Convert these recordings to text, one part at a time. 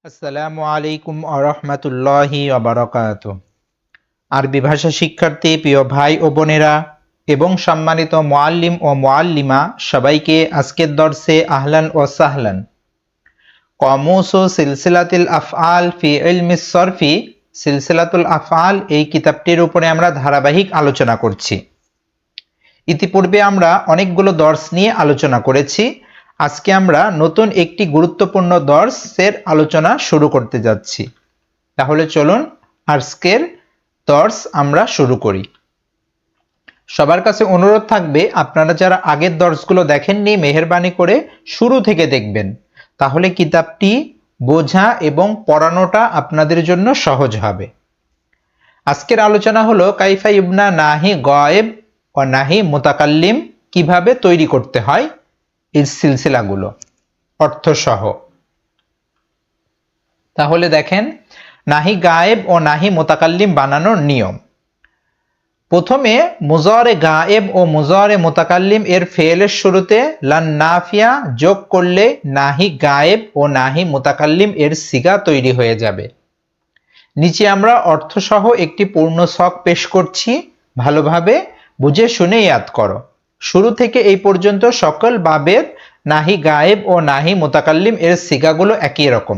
আসসালামু আলাইকুম আরহামাতুল্লাহি ওয়াবারাকাতুহু। আরবি ভাষা শিক্ষার্থী প্রিয় ভাই ও বোনেরা এবং সম্মানিত মুআল্লিম ও মুআল্লিমা সবাইকে আজকের দর্সে আহলান ও সাহলান। কমুস ও সিলসিলাতুল আফআল ফি ইলমিস সরফি সিলসিলাতুল আফআল এই কিতাবটির উপরে আমরা ধারাবাহিক আলোচনা করছি। ইতিপূর্বে আমরা অনেকগুলো দর্স নিয়ে আলোচনা করেছি। আজকে আমরা নতুন একটি গুরুত্বপূর্ণ দর্সের আলোচনা শুরু করতে যাচ্ছি। তাহলে চলুন আজকের দর্স আমরা শুরু করি। সবার কাছে অনুরোধ থাকবে, আপনারা যারা আগের দর্সগুলো দেখেননি মেহেরবানি করে শুরু থেকে দেখবেন, তাহলে কিতাবটি বোঝা এবং পড়ানোটা আপনাদের জন্য সহজ হবে। আজকের আলোচনা হলো কাইফা ইবনা নাহি গায়েব ও নাহি মুতাকাল্লিম কিভাবে তৈরি করতে হয় এই সিলসিলাগুলো অর্থসহ। তাহলে দেখেন, নাহি গায়েব ও নাহি মুতাকাল্লিম বানানোর নিয়ম। প্রথমে মুজারে গায়েব ও মুজারে মুতাকাল্লিম এর ফেলের শুরুতে লান নাফিয়া যোগ করলে নাহি গায়েব ও নাহি মুতাকাল্লিম এর সিগা তৈরি হয়ে যাবে। নিচে আমরা অর্থসহ একটি পূর্ণ ছক পেশ করছি, ভালোভাবে বুঝে শুনে ইয়াদ করো। শুরু থেকে এই পর্যন্ত সকল বাবের নাহি গায়েব ও নাহি মুতাকাল্লিম এর সিগাগুলো একই রকম।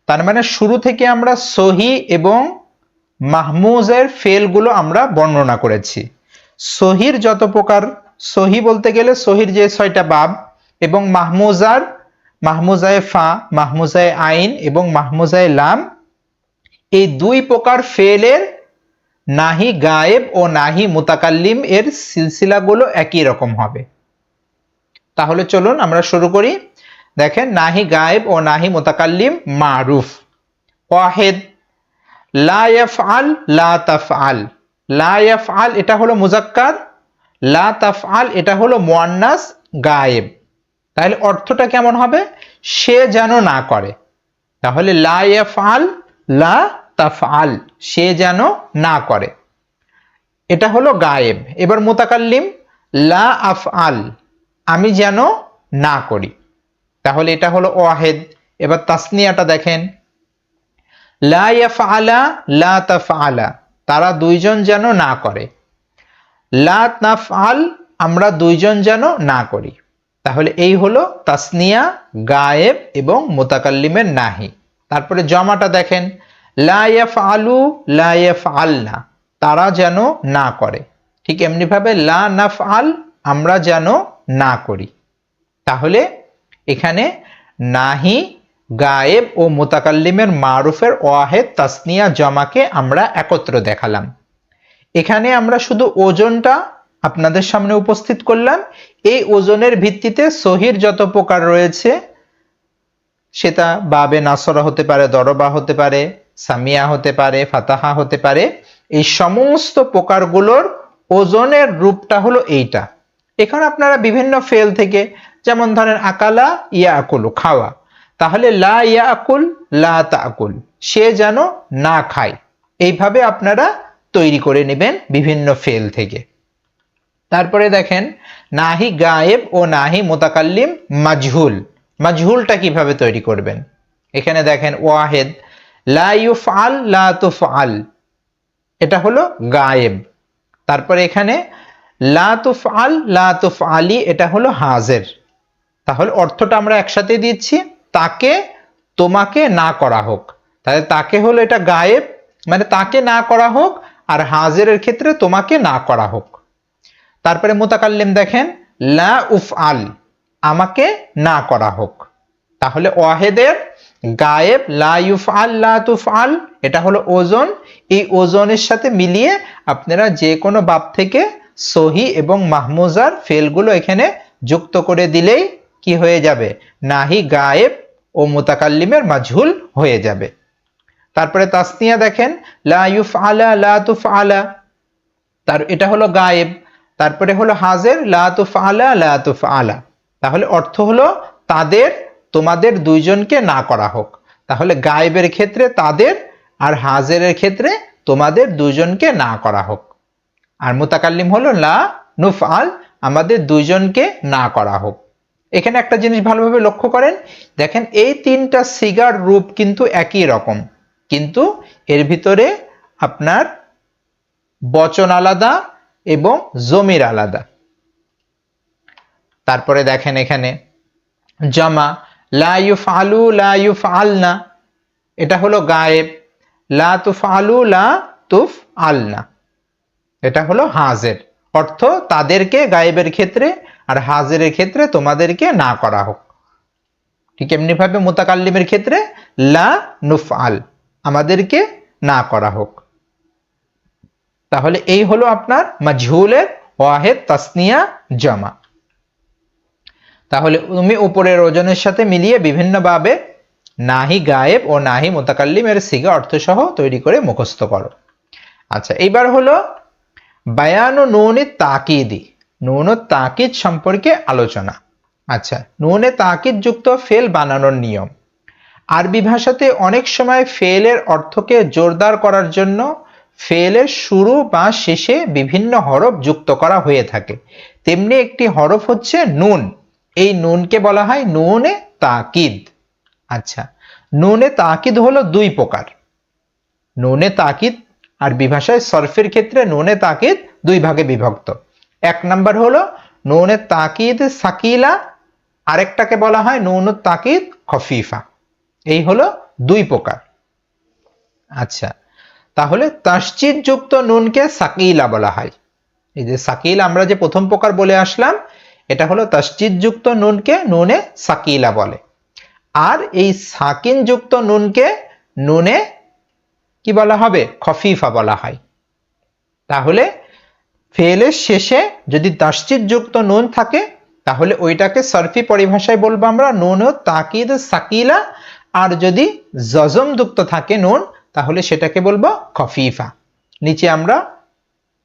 তার মানে শুরু থেকে আমরা সহি এবং মাহমুজের ফেলগুলো আমরা বর্ণনা করেছি। সহির যত প্রকার, সহি বলতে গেলে সহির যে 6টা বাব, এবং মাহমুজায়ে ফা, মাহমুজায়ে আইন এবং মাহমুজায়ে লাম, এই দুই প্রকার ফেলের নাহি গায়েব ও নাহি মুতাকাল্লিম এর সিলসিলাগুলো একই রকম হবে। তাহলে চলুন আমরা শুরু করি। দেখেন, নাহি গায়েব ও নাহি মুতাকাল্লিম মারুফ। ওয়াহিদ, লা ইয়াফআল লা তাফআল। লা ইয়াফআল এটা হলো মুজাক্কার, লা তাফআল এটা হলো মুয়ান্নাস গায়েব। তাহলে অর্থটা কেমন হবে? সে যেন না করে। তাহলে লা ইয়াফআল লা তাফআল, সে যেন না করে, এটা হলো গায়েব। এবার মুতাকাল্লিম, লা আফআল, আমি যেন না করি। তাহলে এটা হলো ওয়াহিদ। এবার তাসনিয়াটা দেখেন, লা ইয়াফআলা লা তাফআলা, তারা দুইজন যেন না করে। লা নাফআল, আমরা দুইজন যেন না করি। তাহলে এই হলো তাসনিয়া, গায়েব এবং মুতাকাল্লিমের নাহি। তারপরে জমাটা দেখেন, লা ইয়াফআলু লা ইয়াফআলনা, তারা যেন না করে। ঠিক এমনি ভাবে লা নাফআল, আমরা যেন না করি। তাহলে এখানে নাহি, গায়েব ও মুতাকাল্লিমের মারুফের ওয়াহেদ, তাসনিয়া, জমাকে আমরা একত্র দেখালাম। এখানে আমরা শুধু ওজনটা আপনাদের সামনে উপস্থিত করলাম। এই ওজনের ভিত্তিতে সহির যত প্রকার রয়েছে, সেটা বাবে নাসরা হতে পারে, দরবা হতে পারে, সামিয়া হতে পারে, ফাতাহা হতে পারে, এই সমস্ত প্রকারগুলোর ওজনের রূপটা হলো এইটা। এখানে আপনারা বিভিন্ন ফেল থেকে, যেমন ধরেন আকালা ইয়াকুলু, খাওয়া, তাহলে লা ইয়াকুল লা তাকুল, সে যেন না খায়। এইভাবে আপনারা তৈরি করে নেবেন বিভিন্ন ফেল থেকে। তারপরে দেখেন, নাহি গায়েব ও নাহি মুতাকাল্লিম মাজহুল। মাজহুলটা কিভাবে তৈরি করবেন? এখানে দেখেন, ওয়াহিদ, লা ইউফআল লা তুফআল, এটা হলো গায়েব। তারপরে এখানে লা তুফআল লা তুফআলি, এটা হলো হাজির। তাহলে অর্থটা আমরা একসাথে দিচ্ছি, তাকে তোমাকে না করা হোক। তাহলে তাকে হলো এটা গায়েব, মানে তাকে না করা হোক, আর হাজিরের ক্ষেত্রে তোমাকে না করা হোক। তারপরে মুতাকাল্লিম দেখেন, লা উফআল, আমাকে না করা হোক। তাহলে ওয়াহেদের গায়েব লা ইউফআল লা তুফআল, এটা হলো ওজন। এই ওজনের সাথে মিলিয়ে আপনারা যে কোনো বাব থেকে সহি এবং মাহমুজার ফেলগুলো এখানে যুক্ত করে দিলেই কি হয়ে যাবে? নাহি গায়েব ও মুতাকাল্লিমের মাজহুল হয়ে যাবে। তারপরে তাসনিয়া দেখেন, লা ইউফআলা লা তুফআলা, এটা হলো গায়েব। তারপরে হলো হাজির, লা তুফআলা লা তুফআলা, তাহলে অর্থ হলো তাদের, তোমাদের দুইজনকে না করা হোক। তাহলে গায়েবের ক্ষেত্রে তাদের, আর হাজিরের ক্ষেত্রে তোমাদের দুইজনকে না করা হোক। আর মুতাকাল্লিম হলো লা নুফআল, আমাদের দুইজনকে না করা হোক। এখানে একটা জিনিস ভালোভাবে লক্ষ্য করেন, দেখেন এই তিনটা সিগার রূপ কিন্তু একই রকম, কিন্তু এর ভিতরে আপনার বচন আলাদা এবং জমির আলাদা। তারপরে দেখেন এখানে জামা, লা ইউফআলু লা ইউফআলনা, এটা হলো গায়েব। লা তুফআলু লা তুফআলনা, এটা হলো হাজের, অর্থ তাদেরকে গায়েবের ক্ষেত্রে, আর হাজেরের ক্ষেত্রে তোমাদেরকে না করা হোক। ঠিক এমনি ভাবে মুতাকাল্লিমের ক্ষেত্রে লা নুফআল, আমাদেরকে না করা হোক। তাহলে এই হলো আপনার মাজহুলের ওয়াহেদ তাসনিয়া জামা। তাহলে তুমি উপরের ওজনের সাথে মিলিয়ে বিভিন্নভাবে নাহি গায়েব ও নাহি মুতাকাল্লিমের সিগা অর্থসহ তৈরি করে মুখস্থ করো। আচ্ছা, এইবার হলো বায়ানু নুনে তাকিদি, নুন ও তাকিদ সম্পর্কে আলোচনা। আচ্ছা, নুনে তাকিদ যুক্ত ফেল বানানোর নিয়ম। আরবি ভাষাতে অনেক সময় ফেলের অর্থকে জোরদার করার জন্য ফেলের শুরু বা শেষে বিভিন্ন হরফ যুক্ত করা হয়ে থাকে। তেমনি একটি হরফ হচ্ছে নুন, এই নুনকে বলা হয় নুনে তাকিদ। আচ্ছা, নুনে তাকিদ হলো দুই প্রকার। নুনে তাকিদ আরবি ভাষায় সরফের ক্ষেত্রে নুনে তাকিদ দুই ভাগে বিভক্ত। এক নাম্বার হলো নুনে তাকিদ সাকিলা, আরেকটাকে বলা হয় নুন তাকিদ খফিফা। এই হলো দুই প্রকার। আচ্ছা, তাহলে তাসজিদ যুক্ত নুনকে সাকিলা বলা হয়। এই যে সাকিল আমরা যে প্রথম প্রকার বলে আসলাম, এটা হলো তাসজিদ যুক্ত নুনকে নুনে সাকিলা বলে। আর এই সাকিন যুক্ত নুনকে নুনে কি বলা হবে? খফিফা বলা হয়। তাহলে ফেলের শেষে যদি তাসজিদ যুক্ত নুন থাকে তাহলে ওইটাকে সরফি পরিভাষায় বলবো আমরা নুন ও তাকিদ সাকিলা, আর যদি জজম যুক্ত থাকে নুন তাহলে সেটাকে বলবো খফিফা। নিচে আমরা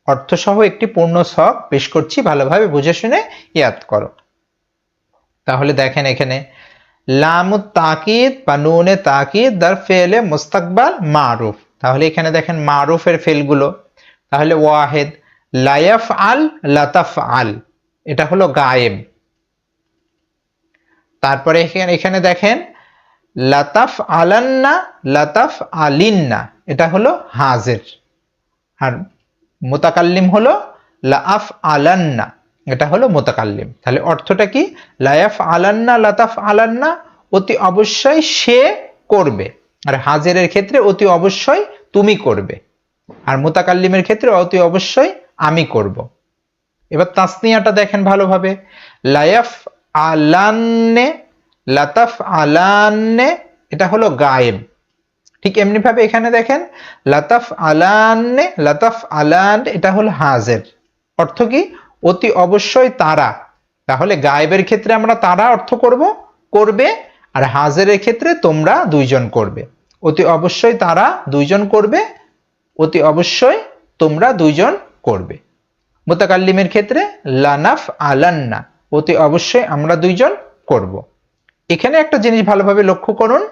অর্থসহ একটি পূর্ণ ছক পেশ করছি, ভালোভাবে বুঝে শুনে ইয়াদ করো। তাহলে দেখেন এখানে লামুত তাকিদ বা নুনে তাকিদ দার ফেলে মুস্তাকবাল মারুফ। তাহলে এখানে দেখেন মারুফের ফেলগুলো। তাহলে ওয়াহেদ লায়াফ আল লাতাফ আল, এটা হলো গায়েব। তারপরে এখানে দেখেন লাতাফ আলান্না লাতাফ আলিন্না, এটা হলো হাজের। আর মুতাকাল্লিম হলো লাআফ আলান্না, এটা হলো মুতাকাল্লিম। তাহলে অর্থটা কি? লায়াফ আলান্না লাতাফ আলান্না, অতি অবশ্যই সে করবে। আর হাজেরের ক্ষেত্রে অতি অবশ্যই তুমি করবে। আর মুতাকাল্লিমের ক্ষেত্রে অতি অবশ্যই আমি করব। এবার তাসনিয়াটা দেখেন ভালোভাবে, লায়াফ আলান্নে লাতাফ আলান্নে, এটা হলো গায়েব। ঠিক এমনি ভাবে এখানে দেখেন লাতাফ আলান্নে লাতাফ আলান, এটা হলো হাজের। অর্থ কি? অতি অবশ্যই তারা। তাহলে গায়েবের ক্ষেত্রে আমরা তারা অর্থ করব করবে, আর হাজেরের ক্ষেত্রে তোমরা দুইজন করবে। অতি অবশ্যই তারা দুইজন করবে, অতি অবশ্যই তোমরা দুইজন করবে। মুতাকাল্লিমের ক্ষেত্রে লানাফ আলান্না, অতি অবশ্যই আমরা দুইজন করব। এখানে একটা জিনিস ভালোভাবে লক্ষ্য করুন,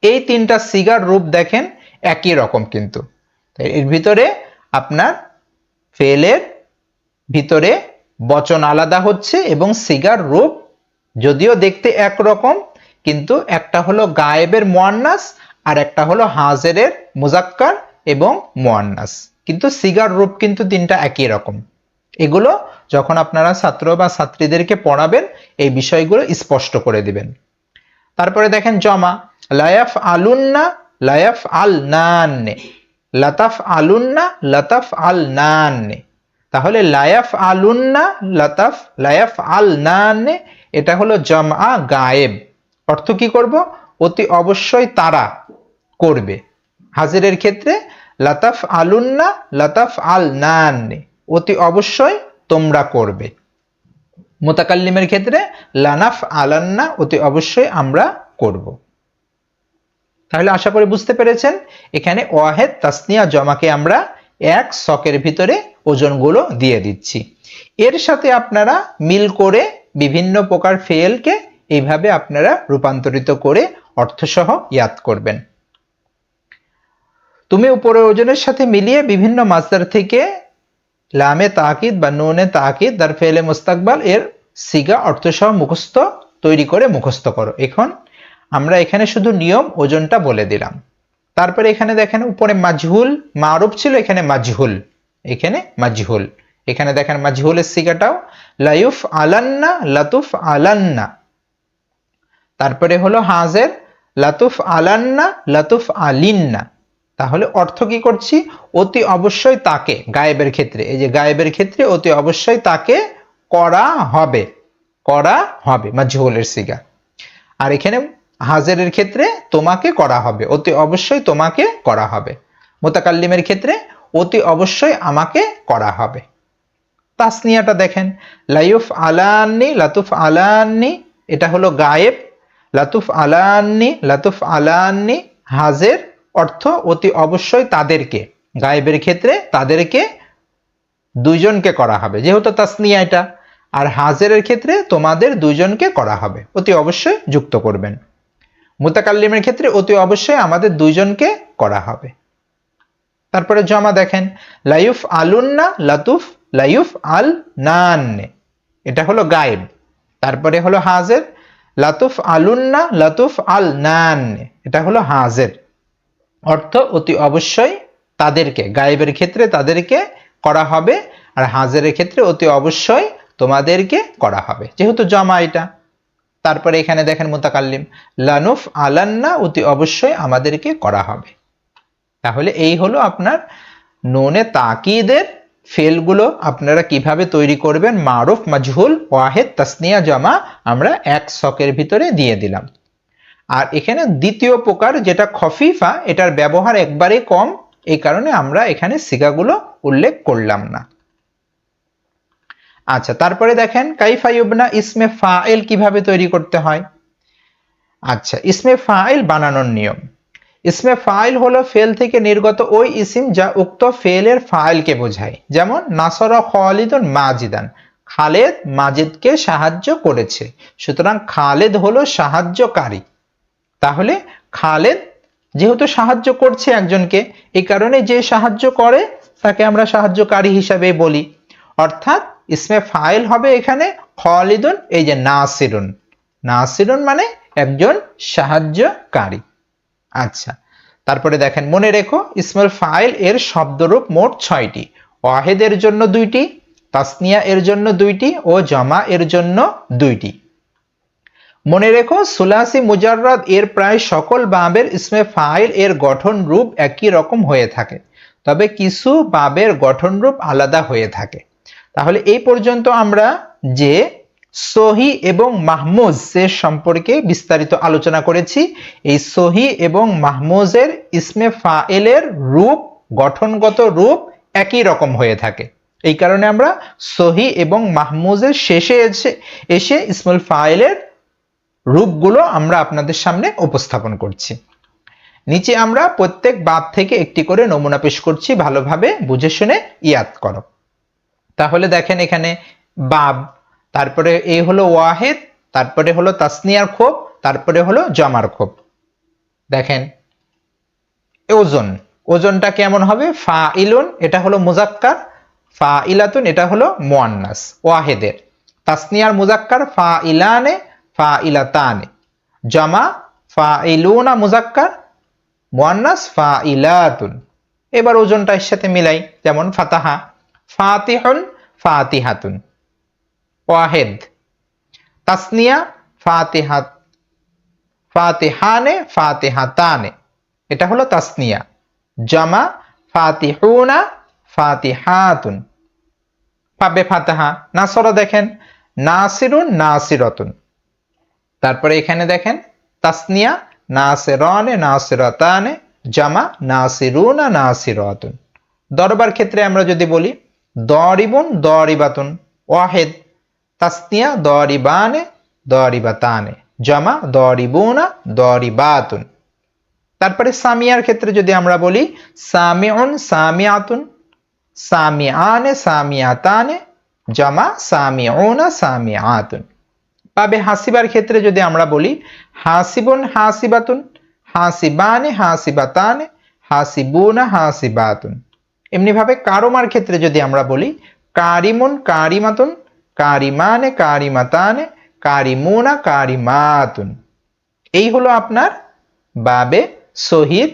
এই তিনটা সিগার রূপ দেখেন একই রকম, কিন্তু এর ভিতরে আপনার ফেলের ভিতরে বচন আলাদা হচ্ছে এবং সিগার রূপ যদিও দেখতে একরকম, কিন্তু একটা হলো গায়েবের মুয়ান্নাস আর একটা হলো হাজেরের মুজাক্কার এবং মুয়ান্নাস, কিন্তু সিগার রূপ কিন্তু তিনটা একই রকম। এগুলো যখন আপনারা ছাত্র বা ছাত্রীদেরকে পড়াবেন এই বিষয়গুলো স্পষ্ট করে দিবেন। তারপরে দেখেন জমা, লায়াফ আলুন্না লায়াফ আল নান্নে, লাতাফ আলুন্না লাতাফ আল নান্নে। তাহলে লায়াফ আলুন্না লায়াফ আল নান্নে, এটা হলো জমা গায়েব। অর্থ কি করব? অতি অবশ্যই তারা করবে। হাজিরের ক্ষেত্রে লাতাফ আলুন্না লাতাফ আল নান্নে, অতি অবশ্যই তোমরা করবে। মুতাকাল্লিমের ক্ষেত্রে লানাফ আলান্না, অতি অবশ্যই আমরা করব। তাহলে আশা করি বুঝতে পেরেছেন, এখানে ওয়াহেদ তাসনিয়া জমাকে আমরা এক ছকের ভিতরে ওজনগুলো দিয়ে দিচ্ছি। এর সাথে আপনারা মিল করে বিভিন্ন প্রকার ফেলকে এইভাবে আপনারা রূপান্তরিত করে অর্থসহ ইয়াদ করবেন। তুমি উপরের ওজনের সাথে মিলিয়ে বিভিন্ন মাসদার থেকে লামে তাকিদ বা নুনে তাকিদ দার ফেলে মুস্তাকবাল এর সিগা অর্থসহ মুখস্থ তৈরি করে মুখস্থ করো। এখন আমরা এখানে শুধু নিয়ম ওজনটা বলে দিলাম। তারপরে এখানে দেখেন উপরে মাজহুল মারুফ ছিল, এখানে মাজহুল, এখানে মাজহুল। এখানে দেখেন মাজহুলের সিগাটাও লায়ুফ আলান্না লাতুফ আলান্না। তারপরে হলো হাজের লাতুফ আলান্না লাতুফ আলিন্না। তাহলে অর্থ কি করছি? অতি অবশ্যই তাকে, গায়েবের ক্ষেত্রে, এই যে গায়েবের ক্ষেত্রে অতি অবশ্যই তাকে করা হবে, করা হবে, মাজহুলের সিগা। আর এখানে হাজেরের ক্ষেত্রে তোমাকে করা হবে, অতি অবশ্যই তোমাকে করা হবে। মুতাকাল্লিমের ক্ষেত্রে অতি অবশ্যই আমাকে করা হবে। তাসনিয়াটা দেখেন লায়ুফ আলান্নি লাতুফ আলান্নি, এটা হলো গায়েব। লাতুফ আলান্নি লাতুফ আলান্নি হাজের, অর্থ অতি অবশ্যই তাদেরকে, গায়েবের ক্ষেত্রে তাদেরকে দুইজনকে করা হবে যেহেতু তাসনিয়া এটা। আর হাজেরের ক্ষেত্রে তোমাদের দুইজনকে করা হবে, অতি অবশ্যই যুক্ত করবেন। মুতাকাল্লিমের ক্ষেত্রে অতি অবশ্যই আমাদের দুইজনকে করা হবে। তারপরে জমা দেখেন লায়ুফ আলুন্না লাতুফ লায়ুফ আল নান্নে, এটা হলো গায়েব। তারপরে হলো হাজের লাতুফ আলুন্না লাতুফ আল নান্নে, এটা হলো হাজের, অর্থ অতি অবশ্যই তাদেরকে, গায়েবের ক্ষেত্রে তাদেরকে করা হবে, আর হাজেরের ক্ষেত্রে অতি অবশ্যই তোমাদেরকে করা হবে যেহেতু জমা এটা। তারপরে এখানে দেখেন মুতাকাল্লিম লানুফ আলান্না, অতি অবশ্যই আমাদেরকে করা হবে। তাহলে এই হলো আপনার নুনে তাকিদের ফেলগুলো আপনারা কিভাবে তৈরি করবেন। মারুফ মাজহুল ওয়াহেদ তাসনিয়া জমা আমরা এক ছকের ভিতরে দিয়ে দিলাম। আর এখানে দ্বিতীয় প্রকার যেটা খফিফা, এটার ব্যবহার একবারে কম, এই কারণে আমরা এখানে সিগাগুলো উল্লেখ করলাম না। আচ্ছা, তারপরে দেখেন কাইফা ইউবনা ইসমে ফাইল কিভাবে তৈরি করতে হয়। আচ্ছা, ইসমে ফাইল বানানোর নিয়ম। ইসমে ফাইল হলো ফেল থেকে নির্গত ওই ইসিম যা উক্ত ফেলের ফাইলকে বোঝায়। যেমন নাসরা খালিদুন মাজিদান, খালেদ মাজিদকে সাহায্য করেছে, সুতরাং খালেদ হলো সাহায্যকারী। তাহলে খালেদ যেহেতু সাহায্য করছে একজনকে, এই কারণে যে সাহায্য করে তাকে আমরা সাহায্যকারী হিসাবে বলি। অর্থাৎ ইসমে ফাইল হবে এখানে খালিদুন, এই যে নাসিরুন, নাসিরুন মানে একজন সাহায্যকারী। আচ্ছা, তারপরে দেখেন মনে রেখো ইসমুল ফাইল এর শব্দরূপ মোট 6টি, ওয়াহেদের জন্য 2টি, তাসনিয়া এর জন্য 2টি ও জমা এর জন্য 2টি। মনে রেখো সুলাসি মুজাররাদ এর প্রায় সকল বাবের ইসমে ফাইল এর গঠন রূপ একই রকম হয়ে থাকে, তবে কিছু বাবের গঠন রূপ আলাদা হয়ে থাকে। তাহলে এই পর্যন্ত আমরা যে সহি এবং মাহমুজ এর সম্পর্কে বিস্তারিত আলোচনা করেছি। এই সহি এবং মাহমুজের ইসমে ফাইলের রূপ, গঠনগত রূপ একই রকম হয়ে থাকে, এই কারণে আমরা সহি এবং মাহমুজের শেষে এসে ইসমুল ফাইলের রূপগুলো আমরা আপনাদের সামনে উপস্থাপন করছি। নিচে আমরা প্রত্যেক বাব থেকে একটি করে নমুনা পেশ করছি, ভালোভাবে বুঝে শুনে ইয়াদ করো। তাহলে দেখেন এখানে বাব, তারপরে এই হলো ওয়াহেদ, তারপরে হলো তাসনিয়ার খোপ, তারপরে হলো জমার খোপ। দেখেন ওজন, ওজনটা কেমন হবে? ফাইলুন এটা হলো মুজাক্কার, ফাইলাতুন এটা হলো মুয়ান্নাস ওয়াহেদের। তাসনিয়ার মুজাক্কার ফাইলানে ফাইলাতানে, জমা ফাইলুনা মুজাক্কার, মুয়ান্নাস ফাইলাতুন। এবার ওজনটা এর সাথে মিলাই, যেমন ফাতাহা ফাতিহুন ফাতিহাতুন ওয়াহেদ, তাসনিয়া ফাতিহাত ফাতিহানে ফাতিহাতানে, এটা হলো তাসনিয়া, জামা ফাতিহুনা ফাতিহাতুন। পাবে ফাতাহা। নাসরা দেখেন নাসিরুন নাসিরাতুন। তারপরে এখানে দেখেন তাসনিয়া নাসিরানে নাসিরাতানে, জামা নাসিরুনা নাসিরাতুন। দরবার ক্ষেত্রে আমরা যদি বলি দরিবুন দরিবাতুন ওয়াহেদ, তাসনিয়া দরিবানে দরিবাতানে, জামা দরিবুনা দরিবাতুন। তারপরে সামিয়ার ক্ষেত্রে যদি আমরা বলি সামিউন সামিয়াতুন, সামিআনে সামিয়াতানে, জামা সামিউনা সামিআতুন। পাবে হাসিবার ক্ষেত্রে যদি আমরা বলি হাসিবুন হাসিবাতুন, হাসিবানে হাসিবাতানে, হাসিবুনা হাসিবাতুন। এমনি ভাবে কারমার ক্ষেত্রে যদি আমরা বলি কারিমুন কারিমাতুন, কারিমানে কারিমাতানে, কারিমুনা কারিমাতুন। এই হলো আপনার বাবে শহীদ,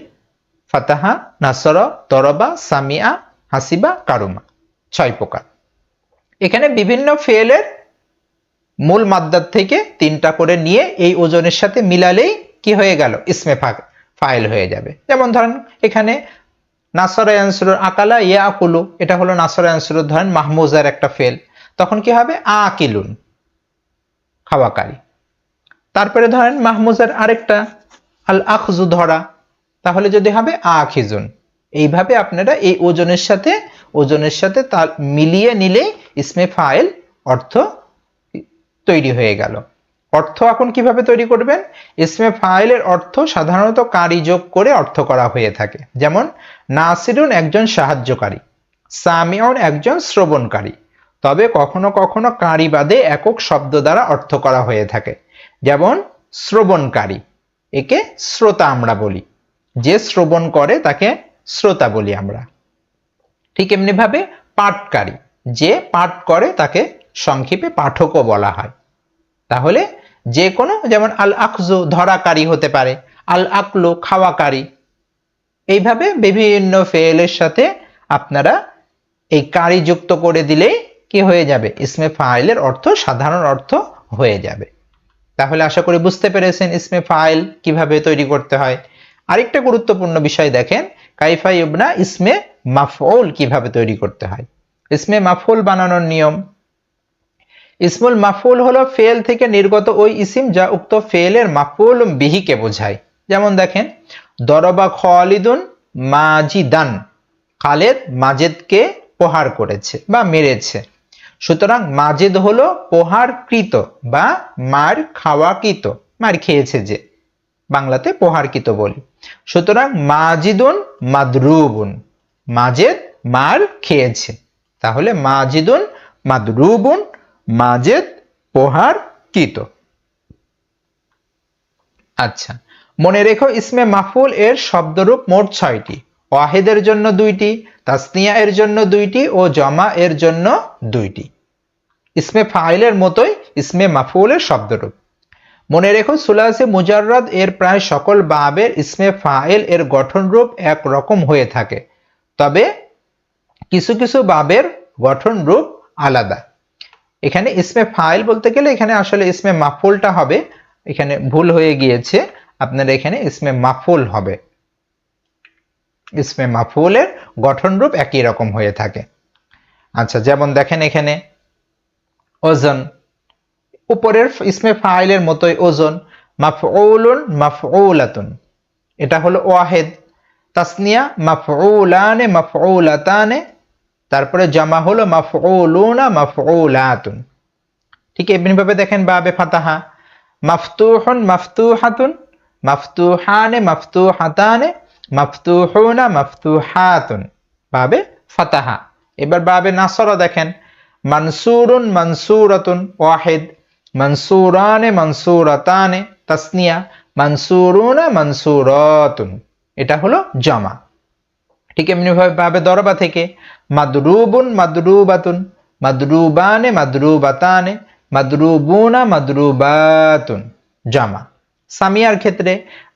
ফাতাহা, নাসরা, দরবা, সামিয়া, হাসিবা, কারুমা, 6 প্রকার। এখানে বিভিন্ন ফেলের মূল মাদ্দার থেকে 3টা করে নিয়ে এই ওজনের সাথে মিলালেই কি হয়ে গেল, ইসমে ফাইল হয়ে যাবে। যেমন ধরেন এখানে নাসরা ইয়ানসুরুর আকালা ইয়াকুলু, এটা হলো নাসরা ইয়ানসুরুর ধরেন মাহমুজার একটা ফেল, তখন কি হবে, আকিলুন, খাওয়াকারী। তারপরে ধরেন মাহমুজার আরেকটা আল আখজু, ধরা, তাহলে যদি হবে আখিজুন। এইভাবে আপনারা এই ওজনের সাথে তার মিলিয়ে নিলে ইসমে ফাইল অর্থ তৈরি হয়ে গেল। অর্থ এখন কিভাবে তৈরি করবেন, ইসমে ফাইলের অর্থ সাধারণত কারি যোগ করে অর্থ করা হয়ে থাকে। যেমন নাসিরুন একজন সাহায্যকারী, সামিউন একজন শ্রবণকারী। তবে কখনো কখনো কারি বাদে একক শব্দ দ্বারা অর্থ করা হয়ে থাকে। যেমন শ্রবণকারী, একে শ্রোতা আমরা বলি, যে শ্রবণ করে তাকে শ্রোতা বলি আমরা। ঠিক এমনি ভাবে পাঠকারী, যে পাঠ করে তাকে সংক্ষেপে পাঠকও বলা হয়। তাহলে যে কোনো, যেমন আল আকজু ধরাকারী হতে পারে, আল আকলু খাওয়াকারী। এইভাবে বিভিন্ন ফেলের সাথে আপনারা এই কারি যুক্ত করে দিলেই কি হয়ে যাবে, ইসমে ফাইলের অর্থ সাধারণ অর্থ হয়ে যাবে। তাহলে আশা করি বুঝতে পেরেছেন ইসমে ফাইল কিভাবে তৈরি করতে হয়। আরেকটা গুরুত্বপূর্ণ বিষয় দেখেন, কাইফা ইবনা ইসমে মাফউল কিভাবে তৈরি করতে হয়। ইসমে মাফউল বানানোর নিয়ম। ইসমুল মাফউল হলো ফেল থেকে নির্গত ওই ইসিম যা উক্ত ফেলের মাফউল বিহিকে বোঝায়। যেমন দেখেন, দরবা খালিদুন মাজিদান, খালেদ মাজেদকে প্রহার করেছে বা মেরেছে। সুতরাং মাজেদ হলো প্রহারকৃত বা মার খাওয়াকৃত, মার খেয়েছে যে, বাংলাতে প্রহারকৃত বলি। সুতরাং মাজিদুন মাদরুবুন, মাজেদ মার খেয়েছে। তাহলে মাজিদুন মাদরুবুন, মাজেদ প্রহারকৃত। আচ্ছা, মনে রেখো ইসমে মাফউল এর শব্দরূপ মোট 6টি। ওয়াহিদের জন্য 2টি, তাসনিয়া এর জন্য 2টি ও জমা এর জন্য 2টি। ইসমে ফাইলের মতোই ইসমে মাফউলের শব্দরূপ। মনে রেখো সুলাসে মুজাররাদ এর প্রায় সকল বাবের ইসমে ফাইল এর গঠনরূপ এক রকম হয়ে থাকে, তবে কিছু কিছু বাবের গঠনরূপ আলাদা। এখানে ইসমে ফাইল বলতে গেলে এখানে আসলে ইসমে মাফউলটা হবে, এখানে ভুল হয়ে গিয়েছে, আপনার এখানে ইসমে মাফউল হবে। ইসমে মাফউলের গঠনরূপ একই রকম হয়ে থাকে। আচ্ছা, যেমন দেখেন এখানে ওজন, উপরের ইসমে ফাইলের মতোই ওজন, মাফউলুন মাফউলাতুন, এটা হলো ওয়াহিদ। তাসনিয়া মাফউলানে মাফউলাতানে, তারপরে জামা হলো মাফউলুনা মাফউলাতুন। ঠিক এমনিভাবে দেখেন বাবে ফাতাহা, মাফতুহুন মাফতুহাতুন, মাফতুহানে মাফতুহাতানে, মাফতুহুনা মাফতুহাতুন, বাবে ফাতাহা। এবার বাবে নাসরা দেখেন, মানসুরুন মানসুরাতুন ওয়াহিদ, মানসুরানে মানসুরাতানে, তাসনিয়া মানসুরুনা মানসুরাতুন, এটা হলো জামা। ঠিক এমনি ভাবে দরবা থেকে, মাদরুবুন মাদরুবাতুন, মাদরুবানে মাদরুবাতানে, মাদরুবুনা মাদরুবাতুন, জামা। সামিয়ার ক্ষেত্রে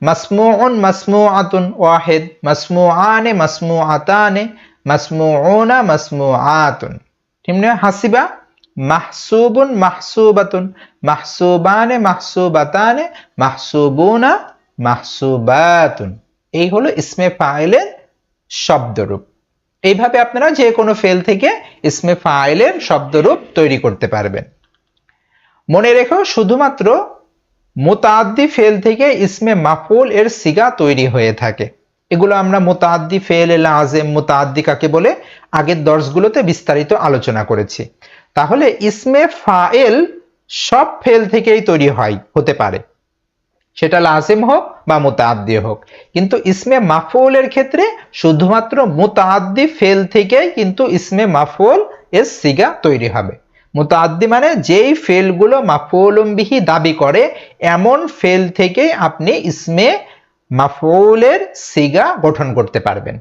মাসমুউন মাসমুআতুন ওয়াহিদ, মাসমুআনে মাসমুআতানে, মাসমুউনা মাসমুআতুন। ঠিক হাসিবা মাহসুবুন মাহসুবাতুন, মাহসুবানে মাহসুবাতানে, মাহসুবুনা মাহসুবাতুন। এই হলো ইসমে ফাইলের শব্দরূপ। এইভাবে আপনারা যে কোনো ফেল থেকে ইসমে ফাইলের শব্দরূপ তৈরি করতে পারবেন। মনে রেখো শুধুমাত্র মুতাআদ্দি ফেল থেকে ইসমে মাফউল এর সিগা তৈরি হয়ে থাকে। এগুলো আমরা মুতাআদ্দি ফেল লাযিম, মুতাআদ্দি কাকে বলে আগের দর্শগুলোতে বিস্তারিত আলোচনা করেছি। তাহলে ইসমে ফাইল সব ফেল থেকেই তৈরি হতে পারে, সেটা লাজিম হোক বা মুতাআদ্দি হোক, কিন্তু ইসমে মাফউলের ক্ষেত্রে শুধুমাত্র মুতাআদ্দি ফেল থেকেই কিন্তু ইসমে মাফউল এর সিগা তৈরি হবে। মুতাআদ্দি মানে যেই ফেলগুলো মাফউলুম বিহি দাবি করে এমন ফেল থেকেই আপনি ইসমে মাফউলের সিগা গঠন করতে পারবেন।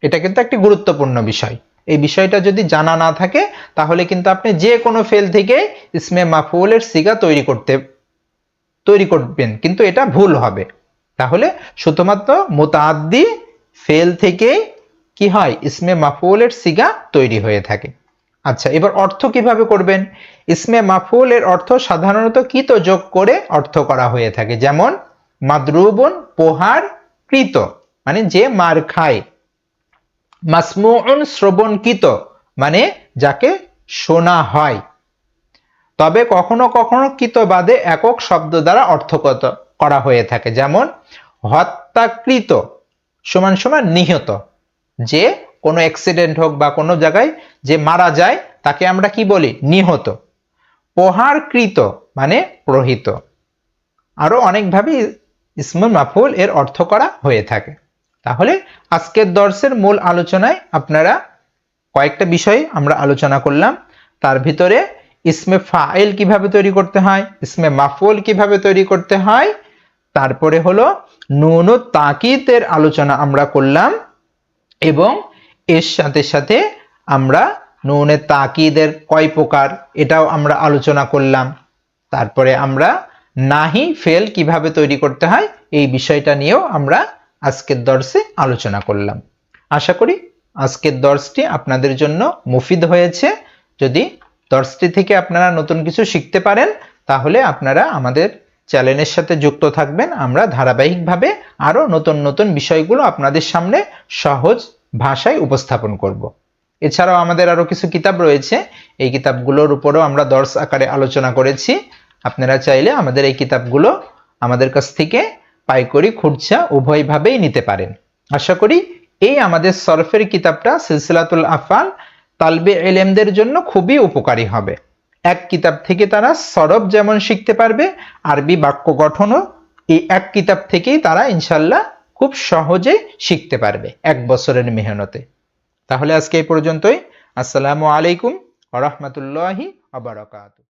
এটা কিন্তু একটি গুরুত্বপূর্ণ বিষয়, এই বিষয়টা যদি জানা না থাকে তাহলে কিন্তু আপনি যে কোনো ফেল থেকে ইসমে মাফউলের সিগা তৈরি করবেন, কিন্তু এটা ভুল হবে। তাহলে শুধুমাত্র মুতাআদ্দি ফেল থেকে কি হয়, ইসমে মাফউলের সিগা তৈরি হয়ে থাকে। আচ্ছা, এবার অর্থ কিভাবে করবেন? ইসমে মাফউলের অর্থ সাধারণত কিত যোগ করে অর্থ করা হয়ে থাকে, যেমন মাদরুবুন প্রহার কৃত মানে যে মার খায়, মাসমুউন শ্রবণকৃত মানে যাকে শোনা হয়। তবে কখনো কখনো কৃত বাদে একক শব্দ দ্বারা অর্থগত করা হয়ে থাকে, যেমন হত্যাকৃত সমান সমান নিহত। যে কোনো অ্যাক্সিডেন্ট হোক বা কোনো জায়গায় যে মারা যায় তাকে আমরা কি বলি? নিহত। প্রহারকৃত মানে প্রহিত। আরো অনেকভাবে ইসমে মাফউল এর অর্থ করা হয়ে থাকে। তাহলে আজকের দর্সের মূল আলোচনায় আপনারা কয়েকটা বিষয় আমরা আলোচনা করলাম। তার ভিতরে ইসমে ফাইল কিভাবে তৈরি করতে হয়, ইসমে মাফউল কিভাবে তৈরি করতে হয়, তারপরে হলো নুন ও তাকিদের আলোচনা আমরা করলাম, এবং এর সাথে সাথে আমরা নুনে তাকিদের কয় প্রকার এটাও আমরা আলোচনা করলাম। তারপরে আমরা নাহি ফেল কিভাবে তৈরি করতে হয় এই বিষয়টা নিয়েও আমরা আজকের দর্সে আলোচনা করলাম। আশা করি আজকের দর্সটি আপনাদের জন্য মুফিদ হয়েছে। যদি দর্সটি থেকে আপনারা নতুন কিছু শিখতে পারেন তাহলে আপনারা আমাদের চ্যানেলের সাথে যুক্ত থাকবেন। আমরা ধারাবাহিকভাবে আরো নতুন নতুন বিষয়গুলো আপনাদের সামনে সহজ ভাষায় উপস্থাপন করব। এছাড়াও আমাদের আরো কিছু কিতাব রয়েছে, এই কিতাবগুলোর উপরও আমরা দর্স আকারে আলোচনা করেছি। আপনারা চাইলে আমাদের এই কিতাবগুলো আমাদের কাছ থেকে পাইকারি খুচরা উভয়ভাবেই নিতে পারেন। আশা করি এই আমাদের সরফের কিতাবটা সিলসিলাতুল আফআল তালবে ইলমদের জন্য খুবই উপকারী হবে। এক কিতাব থেকে তারা সরফ যেমন শিখতে পারবে, আরবি বাক্য গঠনও এই এক কিতাব থেকেই তারা ইনশাল্লাহ খুব সহজে শিখতে পারবে 1 বছরের মেহনতে। তাহলে আজকে এই পর্যন্তই। আসসালামু আলাইকুম ওয়া রাহমাতুল্লাহি ওয়া বারাকাতুহু।